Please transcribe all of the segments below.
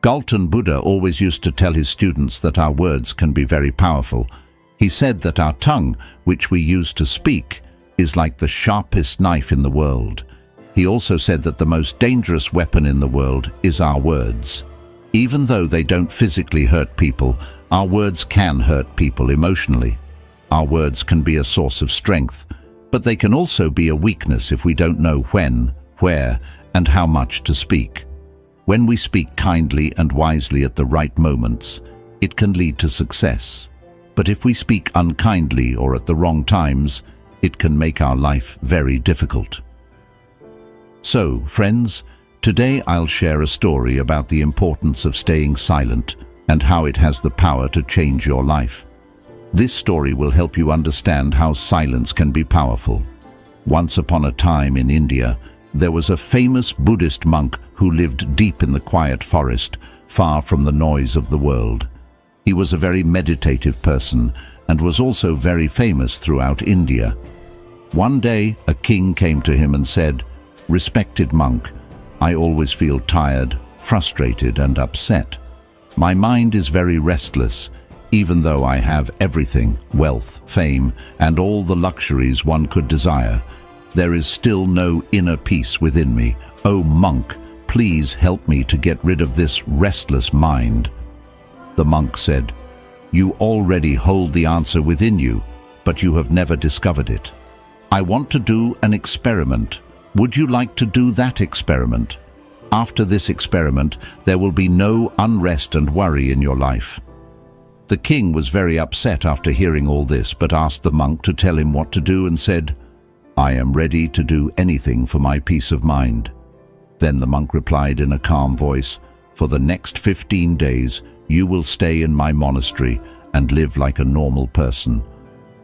Galton Buddha always used to tell his students that our words can be very powerful. He said that our tongue, which we use to speak, is like the sharpest knife in the world. He also said that the most dangerous weapon in the world is our words. Even though they don't physically hurt people, our words can hurt people emotionally. Our words can be a source of strength, but they can also be a weakness if we don't know when, where, and how much to speak. When we speak kindly and wisely at the right moments, it can lead to success. But if we speak unkindly or at the wrong times, it can make our life very difficult. So, friends, today I'll share a story about the importance of staying silent and how it has the power to change your life. This story will help you understand how silence can be powerful. Once upon a time in India, there was a famous Buddhist monk who lived deep in the quiet forest, far from the noise of the world. He was a very meditative person and was also very famous throughout India. One day, a king came to him and said, "Respected monk, I always feel tired, frustrated, and upset. My mind is very restless. Even though I have everything, wealth, fame, and all the luxuries one could desire, there is still no inner peace within me. Oh monk, please help me to get rid of this restless mind." The monk said, "You already hold the answer within you, but you have never discovered it. I want to do an experiment. Would you like to do that experiment? After this experiment, there will be no unrest and worry in your life." The king was very upset after hearing all this, but asked the monk to tell him what to do and said, "I am ready to do anything for my peace of mind." Then the monk replied in a calm voice, "For the next 15 days, you will stay in my monastery and live like a normal person.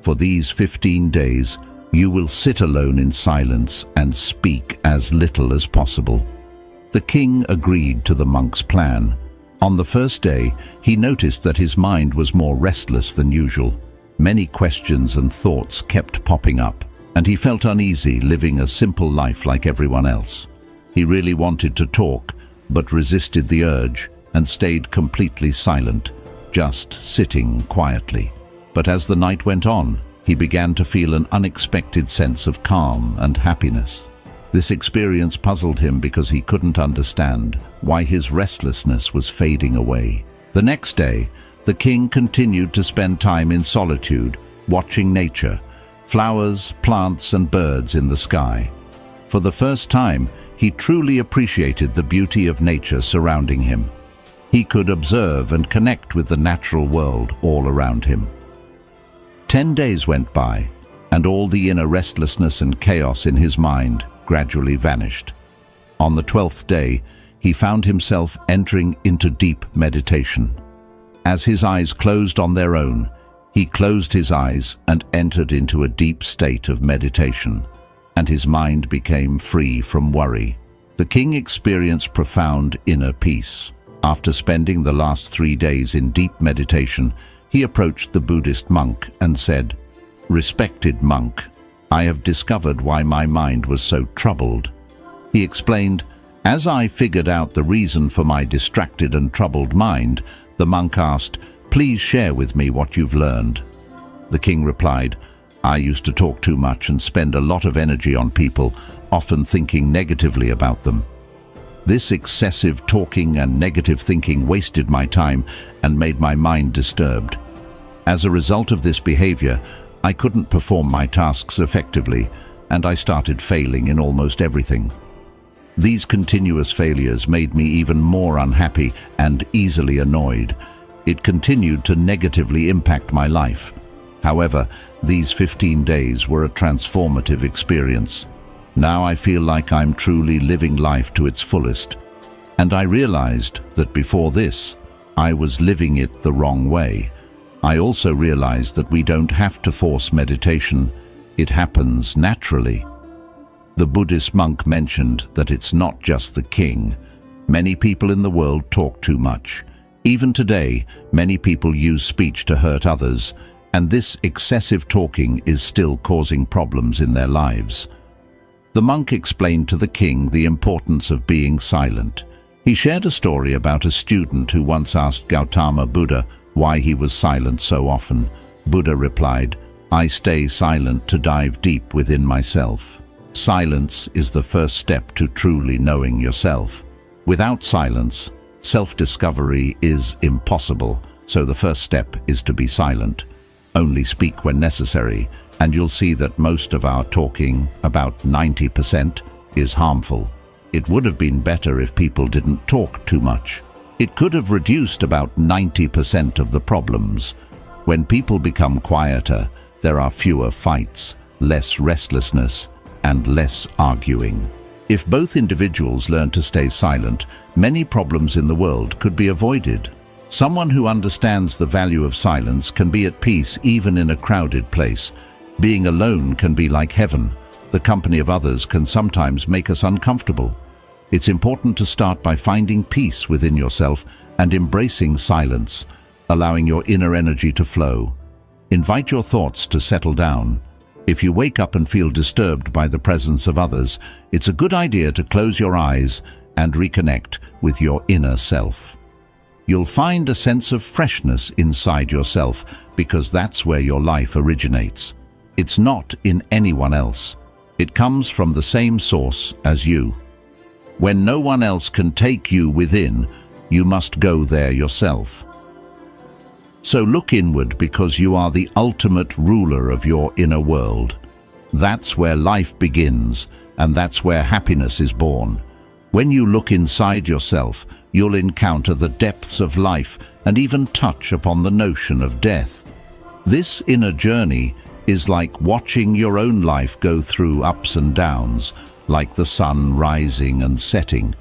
For these 15 days, you will sit alone in silence and speak as little as possible." The king agreed to the monk's plan. On the first day, he noticed that his mind was more restless than usual. Many questions and thoughts kept popping up, and he felt uneasy living a simple life like everyone else. He really wanted to talk, but resisted the urge and stayed completely silent, just sitting quietly. But as the night went on, he began to feel an unexpected sense of calm and happiness. This experience puzzled him because he couldn't understand why his restlessness was fading away. The next day, the king continued to spend time in solitude, watching nature, flowers, plants, and birds in the sky. For the first time, he truly appreciated the beauty of nature surrounding him. He could observe and connect with the natural world all around him. 10 days went by, and all the inner restlessness and chaos in his mind gradually vanished. On the 12th day, he found himself entering into deep meditation. As his eyes closed on their own, he closed his eyes and entered into a deep state of meditation, and his mind became free from worry. The king experienced profound inner peace. After spending the last 3 days in deep meditation, he approached the Buddhist monk and said, "Respected monk, I have discovered why my mind was so troubled." He explained, "As I figured out the reason for my distracted and troubled mind," the monk asked, "Please share with me what you've learned." The king replied, "I used to talk too much and spend a lot of energy on people, often thinking negatively about them. This excessive talking and negative thinking wasted my time and made my mind disturbed. As a result of this behavior, I couldn't perform my tasks effectively, and I started failing in almost everything. These continuous failures made me even more unhappy and easily annoyed. It continued to negatively impact my life. However, these 15 days were a transformative experience. Now I feel like I'm truly living life to its fullest. And I realized that before this, I was living it the wrong way. I also realized that we don't have to force meditation. It happens naturally." The Buddhist monk mentioned that it's not just the king. Many people in the world talk too much. Even today, many people use speech to hurt others, and this excessive talking is still causing problems in their lives. The monk explained to the king the importance of being silent. He shared a story about a student who once asked Gautama Buddha why he was silent so often. Buddha replied, "I stay silent to dive deep within myself." Silence is the first step to truly knowing yourself. Without silence, self-discovery is impossible, so the first step is to be silent. Only speak when necessary, and you'll see that most of our talking, about 90%, is harmful. It would have been better if people didn't talk too much. It could have reduced about 90% of the problems. When people become quieter, there are fewer fights, less restlessness, and less arguing. If both individuals learn to stay silent, many problems in the world could be avoided. Someone who understands the value of silence can be at peace even in a crowded place. Being alone can be like heaven. The company of others can sometimes make us uncomfortable. It's important to start by finding peace within yourself and embracing silence, allowing your inner energy to flow. Invite your thoughts to settle down. If you wake up and feel disturbed by the presence of others, it's a good idea to close your eyes and reconnect with your inner self. You'll find a sense of freshness inside yourself because that's where your life originates. It's not in anyone else. It comes from the same source as you. When no one else can take you within, you must go there yourself. So look inward because you are the ultimate ruler of your inner world. That's where life begins, and that's where happiness is born. When you look inside yourself, you'll encounter the depths of life and even touch upon the notion of death. This inner journey is like watching your own life go through ups and downs, like the sun rising and setting.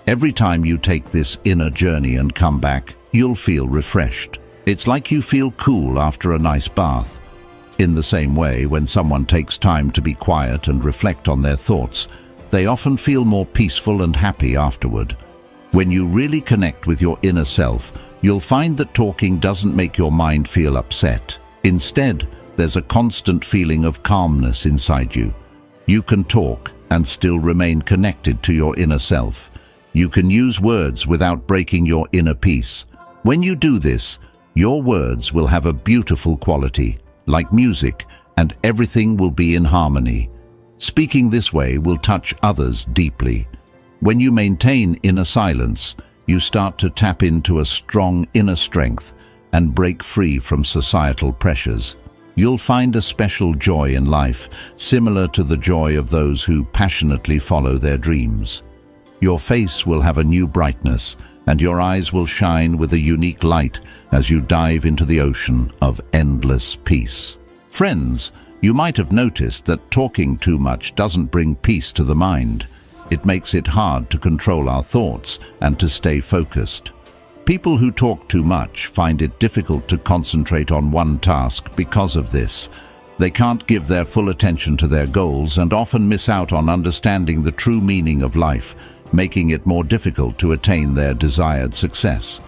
Every time you take this inner journey and come back, you'll feel refreshed. It's like you feel cool after a nice bath. In the same way, when someone takes time to be quiet and reflect on their thoughts, they often feel more peaceful and happy afterward. When you really connect with your inner self, you'll find that talking doesn't make your mind feel upset. Instead, there's a constant feeling of calmness inside you. You can talk and still remain connected to your inner self. You can use words without breaking your inner peace. When you do this, your words will have a beautiful quality, like music, and everything will be in harmony. Speaking this way will touch others deeply. When you maintain inner silence, you start to tap into a strong inner strength and break free from societal pressures. You'll find a special joy in life, similar to the joy of those who passionately follow their dreams. Your face will have a new brightness, and your eyes will shine with a unique light as you dive into the ocean of endless peace. Friends, you might have noticed that talking too much doesn't bring peace to the mind. It makes it hard to control our thoughts and to stay focused. People who talk too much find it difficult to concentrate on one task because of this. They can't give their full attention to their goals and often miss out on understanding the true meaning of life, making it more difficult to attain their desired success.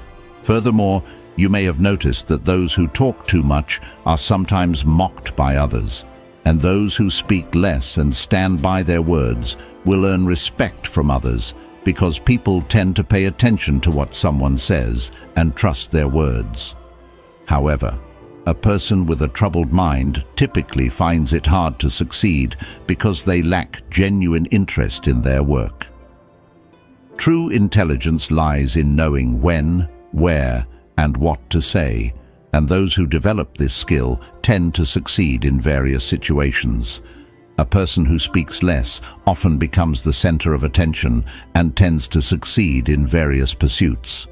Furthermore, you may have noticed that those who talk too much are sometimes mocked by others, and those who speak less and stand by their words will earn respect from others because people tend to pay attention to what someone says and trust their words. However, a person with a troubled mind typically finds it hard to succeed because they lack genuine interest in their work. True intelligence lies in knowing when, where, and what to say, and those who develop this skill tend to succeed in various situations. A person who speaks less often becomes the center of attention and tends to succeed in various pursuits.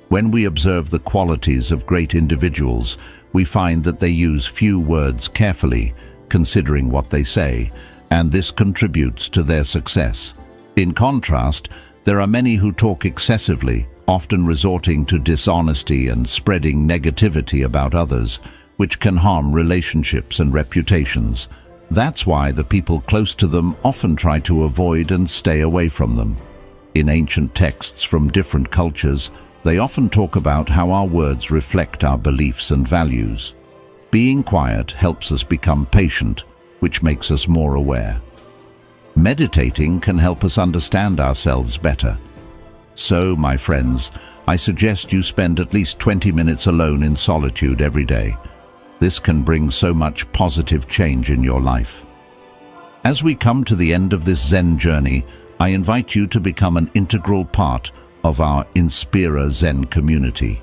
When we observe the qualities of great individuals, we find that they use few words carefully, considering what they say, and this contributes to their success. In contrast, there are many who talk excessively, often resorting to dishonesty and spreading negativity about others, which can harm relationships and reputations. That's why the people close to them often try to avoid and stay away from them. In ancient texts from different cultures, they often talk about how our words reflect our beliefs and values. Being quiet helps us become patient, which makes us more aware. Meditating can help us understand ourselves better. So, my friends, I suggest you spend at least 20 minutes alone in solitude every day. This can bring so much positive change in your life. As we come to the end of this Zen journey, I invite you to become an integral part of our Inspira Zen community.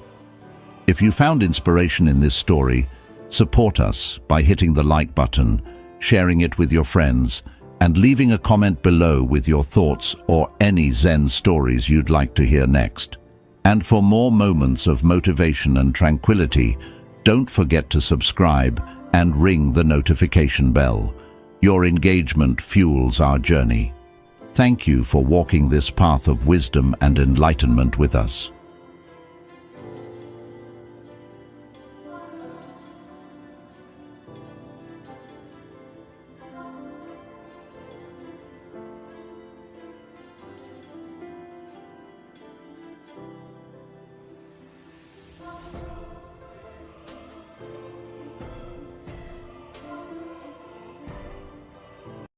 If you found inspiration in this story, support us by hitting the like button, sharing it with your friends, and leaving a comment below with your thoughts or any Zen stories you'd like to hear next. And for more moments of motivation and tranquility, don't forget to subscribe and ring the notification bell. Your engagement fuels our journey. Thank you for walking this path of wisdom and enlightenment with us.